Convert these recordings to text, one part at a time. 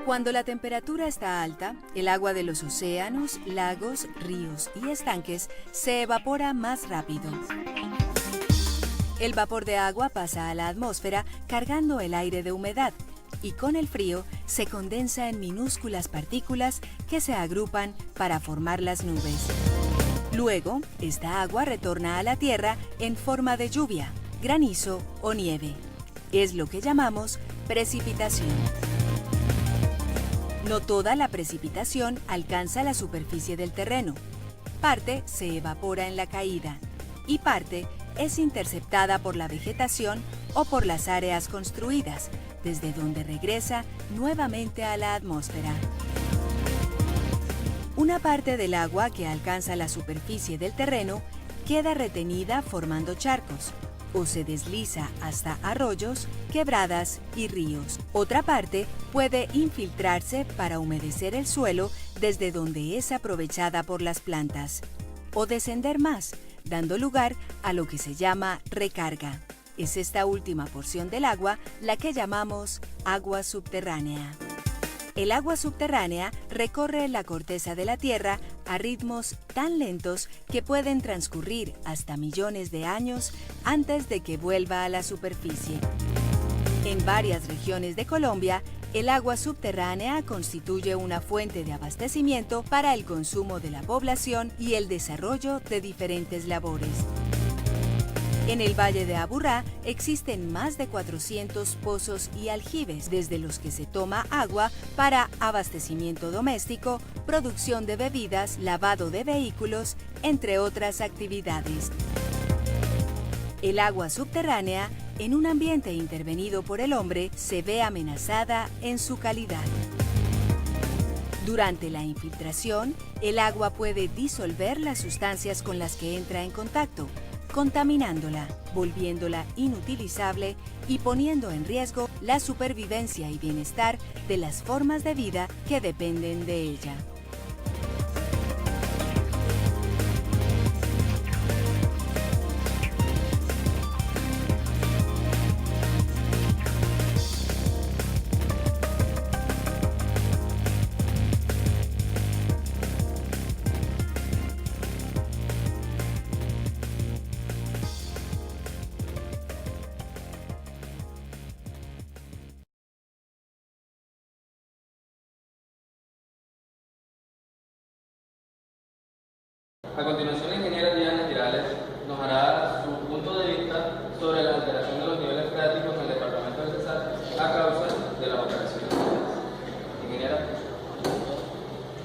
Cuando la temperatura está alta, el agua de los océanos, lagos, ríos y estanques se evapora más rápido. El vapor de agua pasa a la atmósfera cargando el aire de humedad y con el frío se condensa en minúsculas partículas que se agrupan para formar las nubes. Luego, esta agua retorna a la Tierra en forma de lluvia, granizo o nieve. Es lo que llamamos precipitación. No toda la precipitación alcanza la superficie del terreno. Parte se evapora en la caída y parte es interceptada por la vegetación o por las áreas construidas, desde donde regresa nuevamente a la atmósfera. Una parte del agua que alcanza la superficie del terreno queda retenida formando charcos o se desliza hasta arroyos, quebradas y ríos. Otra parte puede infiltrarse para humedecer el suelo desde donde es aprovechada por las plantas o descender más, dando lugar a lo que se llama recarga. Es esta última porción del agua la que llamamos agua subterránea. El agua subterránea recorre la corteza de la Tierra a ritmos tan lentos que pueden transcurrir hasta millones de años antes de que vuelva a la superficie. En varias regiones de Colombia, el agua subterránea constituye una fuente de abastecimiento para el consumo de la población y el desarrollo de diferentes labores. En el Valle de Aburrá existen más de 400 pozos y aljibes, desde los que se toma agua para abastecimiento doméstico, producción de bebidas, lavado de vehículos, entre otras actividades. El agua subterránea, en un ambiente intervenido por el hombre, se ve amenazada en su calidad. Durante la infiltración, el agua puede disolver las sustancias con las que entra en contacto, contaminándola, volviéndola inutilizable y poniendo en riesgo la supervivencia y bienestar de las formas de vida que dependen de ella. A continuación, la ingeniera Diana Girales nos hará su punto de vista sobre la alteración de los niveles freáticos en el departamento del Cesar a causa de las operaciones. Ingeniera.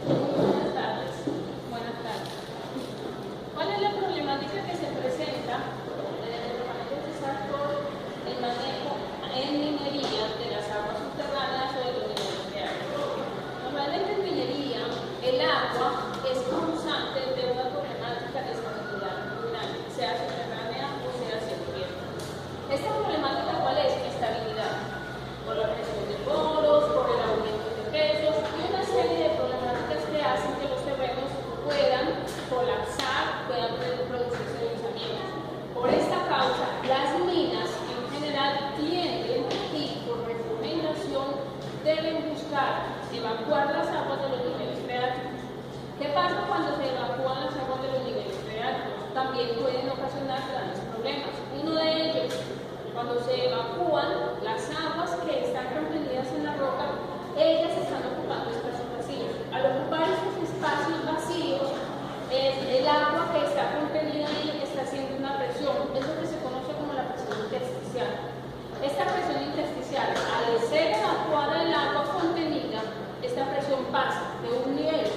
Buenas tardes. ¿Cuál es la problemática que se presenta en el departamento del Cesar por el manejo en minería de las aguas subterráneas o de los niveles freáticos? Normalmente en minería el agua es causante de una problemática de estabilidad mineral, sea subterránea o sea tierra. ¿Esta problemática cuál es? Estabilidad. Por la presión de poros, por el aumento de pesos y una serie de problemáticas que hacen que los terrenos puedan colapsar, puedan producirse deslizamientos. Por esta causa, las minas en general tienden y por recomendación deben buscar evacuar las aguas de los niveles freáticos. ¿Qué pasa cuando se evacúan las aguas de los niveles freáticos? También pueden ocasionar grandes problemas. Uno de ellos, cuando se evacúan las aguas que están contenidas en la roca, ellas están ocupando espacios vacíos. Al ocupar esos espacios vacíos, el agua que está contenida ahí está haciendo una presión, es lo que se conoce como la presión intersticial. Esta presión intersticial, al ser evacuada el agua contenida, esta presión pasa de un nivel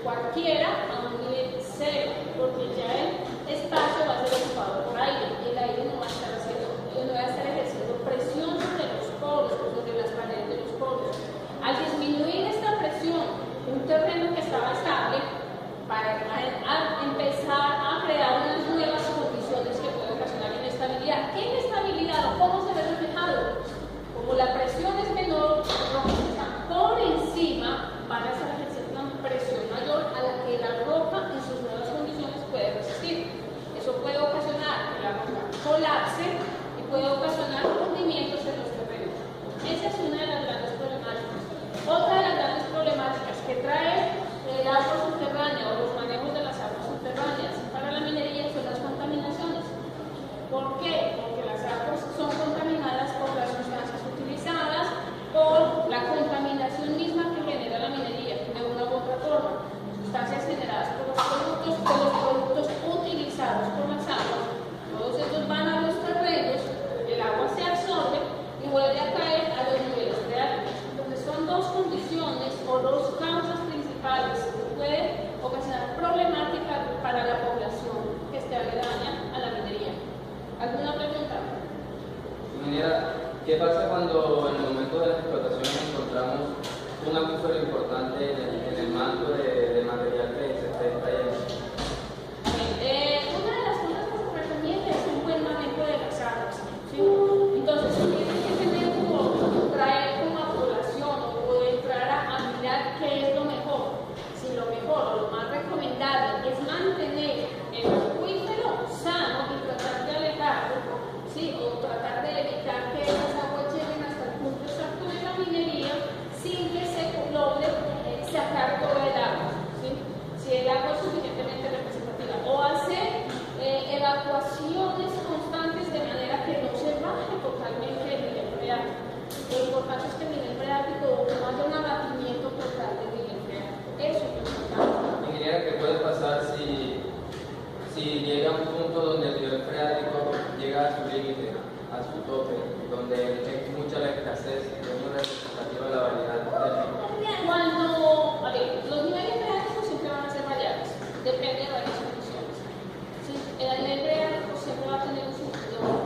cualquiera a un nivel cero, porque ya el espacio va a ser ocupado por aire, el aire no va a estar ejerciendo presión sobre los poros, sobre las paredes de los poros. Al disminuir esta presión, un terreno que estaba estable, para empezar a crear unas nuevas condiciones que pueden ocasionar inestabilidad. ¿Qué inestabilidad? ¿Cómo se ve reflejado? Como la presión es menor, los rocas que están por encima van a estar ejerciendo una presión mayor a la que la roca en sus nuevas condiciones puede resistir. Eso puede ocasionar que la roca colapse y puede ocasionar hundimientos en los terrenos. Esa es una de las ¿Qué pasa cuando en el momento de la explotación encontramos un acuífero importante en el manto de material que se está extrayendo? Una de las cosas que se recomienda es un buen manejo de las aguas, ¿sí? Entonces, se tiene que tener como traer como a población o entrar a mirar qué es lo mejor. Si lo mejor o lo más recomendable es mantener el acuífero sano y tratar de alejarlo, ¿sí? O tratar de evitar que esas aguas lleguen hasta el punto exacto de la minería sin que se logre sacar todo el agua, ¿sí? Si el agua es suficientemente representativa, o hacer evacuaciones constantes de manera que no se baje totalmente el nivel freático. Lo importante es que el nivel freático no haya un abatimiento total del nivel freático. Eso es lo importante. Ingeniera, ¿qué puede pasar si llega a un punto donde el nivel freático llega a su límite, a su tope, donde es mucha la escasez, es muy representativa la variedad del Cuando, a ver, los niveles freáticos siempre van a ser variables, depende de varias condiciones. ¿Sí? El nivel freático siempre va a tener un surtidor.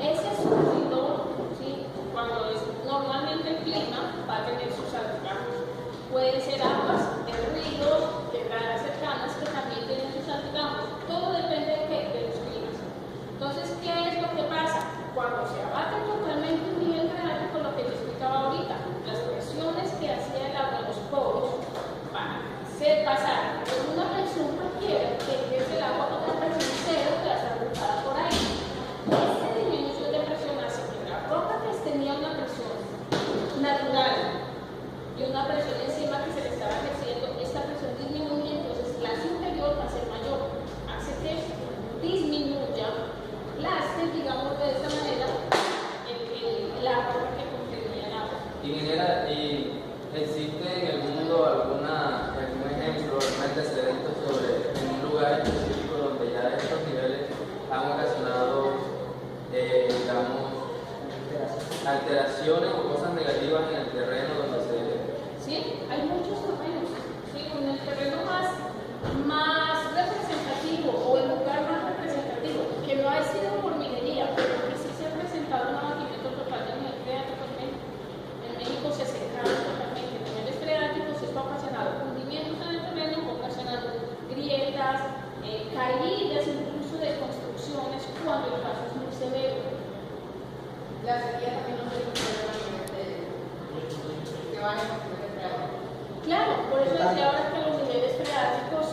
Ese surtidor, ¿sí? Cuando es normalmente el clima, va a tener sus altibajos. Pueden ser aguas de ríos, quebradas cercanas que también tienen sus altibajos. Todo depende de qué, de los climas. Entonces, ¿qué es lo que pasa? Cuando se abate totalmente un nivel freático, lo que yo explicaba ahorita, las presiones que hacía el agua en los poros van a hacer pasar de una presión cualquiera, que es el agua con una presión cero que va a estar agrupada por ahí. Esta disminución de presión hace que la roca que tenía una presión natural y una presión encima que se le estaba ejerciendo, esta presión disminuye, entonces la superior va a ser mayor, hace que disminuya, aplaste, digamos de esta manera, la roca que contenía el agua. Ingeniera, ¿y existe en el mundo algún ejemplo, algún antecedente sobre un lugar específico donde ya estos niveles han ocasionado, digamos, alteraciones o cosas negativas en el terreno donde se... Sí, hay muchos terrenos, ¿sí? Con el terreno más representativo o el lugar más representativo, que no ha sido por minería, pero que sí se ha presentado un abatimiento total del nivel freático en México. En México se secaron totalmente niveles freáticos, esto ha ocasionado hundimientos en el terreno, ha ocasionado grietas, caídas incluso de construcciones cuando el caso es muy severo. La sequía también no se considera a nivel de que van a construir freático. Claro, por eso decía ahora que los niveles freáticos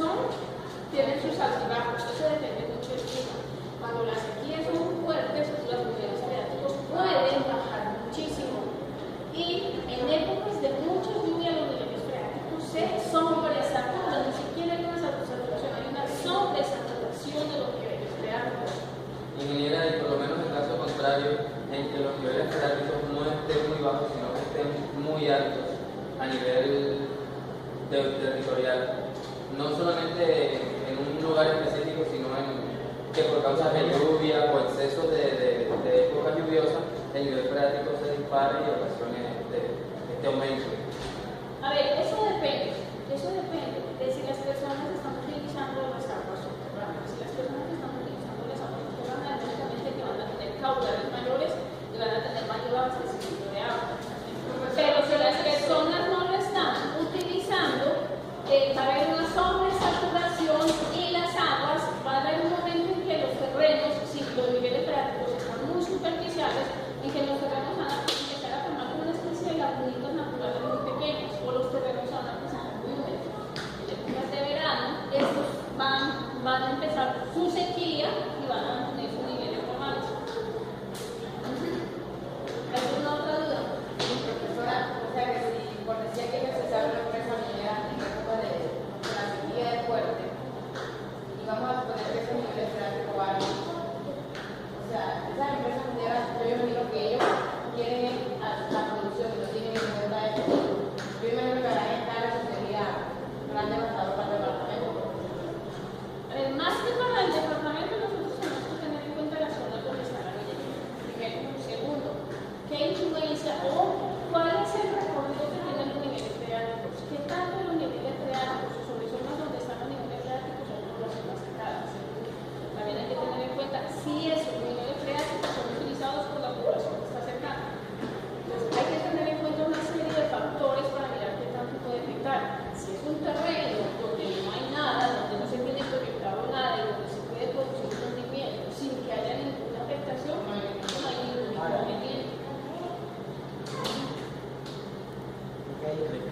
tienen sus altibajos, eso depende mucho del clima. Cuando las sequías son muy fuertes, los niveles freáticos pueden bajar muchísimo. Y en épocas de mucha lluvia, los niveles freáticos se sobresaturan, ni siquiera hay una saturación, hay una sobresaturación de los niveles freáticos. Ingeniera, y por lo menos en caso contrario, en que los niveles freáticos no estén muy bajos, sino que estén muy altos a nivel territorial, no solamente en un lugar específico, sino que por causas de lluvia o excesos de épocas lluviosas, el nivel freático se dispara y ocasione este aumento. A ver, eso depende de si las personas están utilizando las aguas subterráneas. Si las personas están utilizando las aguas subterráneas, lógicamente que van a tener caudales mayores y van a tener mayor abastecimiento de agua. Pero si las personas no lo están utilizando, va a haber una sobresaturación y las aguas, va a haber un momento en que los terrenos, si los niveles freáticos están muy superficiales, en que los terrenos van a empezar a formar una especie de lagunitas naturales muy pequeñas, o los terrenos van a empezar muy húmedos. En épocas de verano, estos van a empezar su sequía y van a mantener su nivel normales. ¿Alguna otra duda? que hay